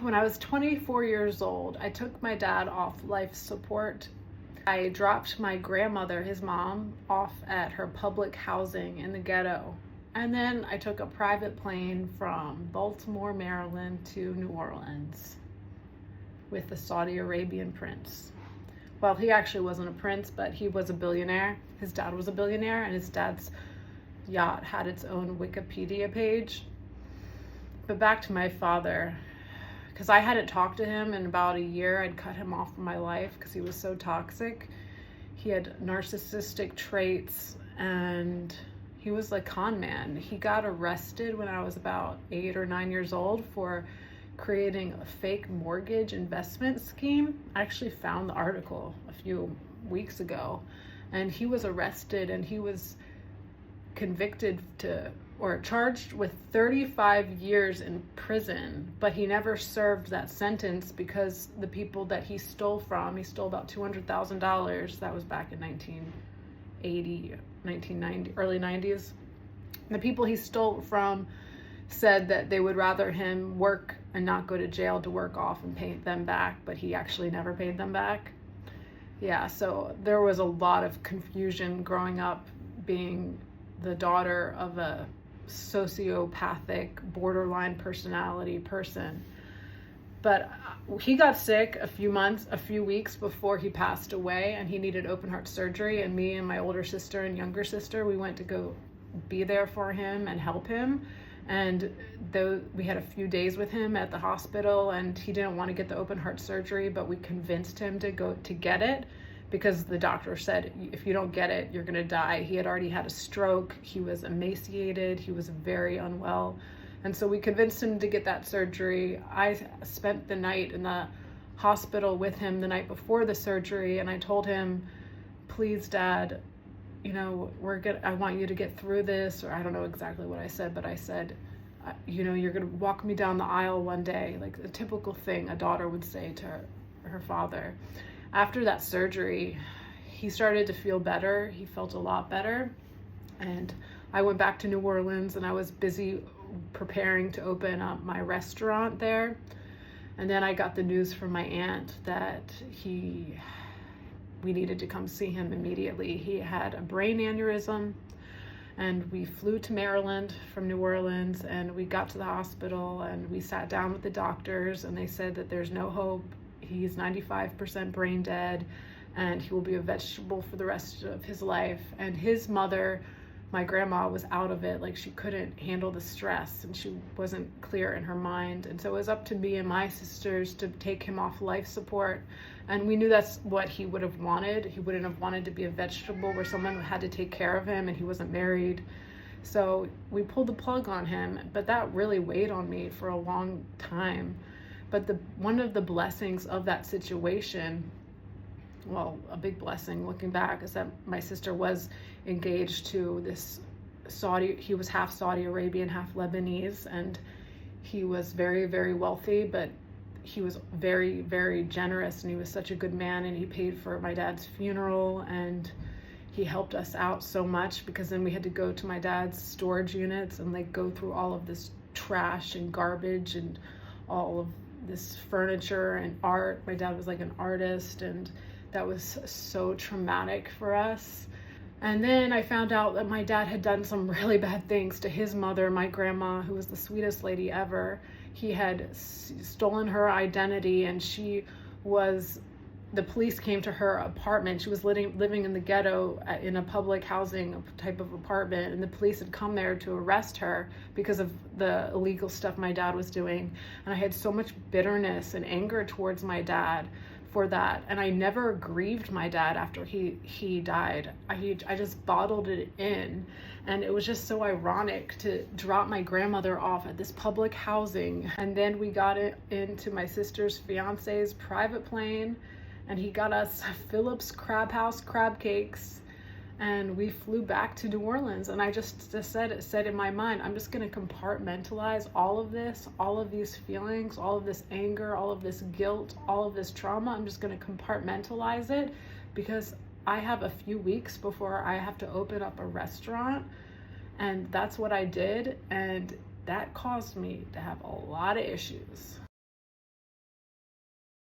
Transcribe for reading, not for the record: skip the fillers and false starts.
when I was 24 years old, I took my dad off life support. I dropped my grandmother, his mom, off at her public housing in the ghetto. And then I took a private plane from Baltimore, Maryland to New Orleans with the Saudi Arabian prince. Well, he actually wasn't a prince, but he was a billionaire. His dad was a billionaire, and his dad's yacht had its own Wikipedia page. But back to my father, because I hadn't talked to him in about a year. I'd cut him off from my life because he was so toxic. He had narcissistic traits, and he was like con man. He got arrested when I was about 8 or 9 years old for creating a fake mortgage investment scheme. I actually found the article a few weeks ago, and he was arrested and he was convicted or charged with 35 years in prison, but he never served that sentence because the people that he stole from, he stole about $200,000. That was back in 1980, 1990, early 90s. The people he stole from said that they would rather him work and not go to jail to work off and pay them back, but he actually never paid them back. Yeah, so there was a lot of confusion growing up being the daughter of a sociopathic, borderline personality person. But he got sick a few weeks before he passed away, and he needed open heart surgery, and me and my older sister and younger sister, we went to go be there for him and help him. And though we had a few days with him at the hospital, and he didn't want to get the open heart surgery, but we convinced him to go to get it because the doctor said, if you don't get it, you're going to die. He had already had a stroke. He was emaciated. He was very unwell. And so we convinced him to get that surgery. I spent the night in the hospital with him the night before the surgery, and I told him, please, Dad, I want you to get through this, or I don't know exactly what I said, but I said, you're going to walk me down the aisle one day, like a typical thing a daughter would say to her father. After that surgery, he started to feel better. He felt a lot better. And I went back to New Orleans, and I was busy preparing to open up my restaurant there. And then I got the news from my aunt that we needed to come see him immediately. He had a brain aneurysm, and we flew to Maryland from New Orleans, and we got to the hospital, and we sat down with the doctors, and they said that there's no hope. He's 95% brain dead, and he will be a vegetable for the rest of his life. And his mother, my grandma, was out of it. Like, she couldn't handle the stress, and she wasn't clear in her mind. And so it was up to me and my sisters to take him off life support. And we knew that's what he would have wanted. He wouldn't have wanted to be a vegetable where someone had to take care of him and he wasn't married. So we pulled the plug on him, but that really weighed on me for a long time. But one of the blessings of that situation, well, a big blessing looking back, is that my sister was engaged to this he was half Saudi Arabian, half Lebanese, and he was very, very wealthy, but he was very, very generous, and he was such a good man, and he paid for my dad's funeral, and he helped us out so much, because then we had to go to my dad's storage units and like go through all of this trash and garbage and all of this furniture and art. My dad was like an artist, and that was so traumatic for us. And then I found out that my dad had done some really bad things to his mother, my grandma, who was the sweetest lady ever. He had stolen her identity, and the police came to her apartment. She was living in the ghetto in a public housing type of apartment, and the police had come there to arrest her because of the illegal stuff my dad was doing. And I had so much bitterness and anger towards my dad for that, and I never grieved my dad after he died. I just bottled it in, and it was just so ironic to drop my grandmother off at this public housing, and then we got into my sister's fiance's private plane, and he got us Phillips Crab House crab cakes, and we flew back to New Orleans. And I just said in my mind, I'm just going to compartmentalize all of this, all of these feelings, all of this anger, all of this guilt, all of this trauma. I'm just going to compartmentalize it, because I have a few weeks before I have to open up a restaurant, and that's what I did, and that caused me to have a lot of issues.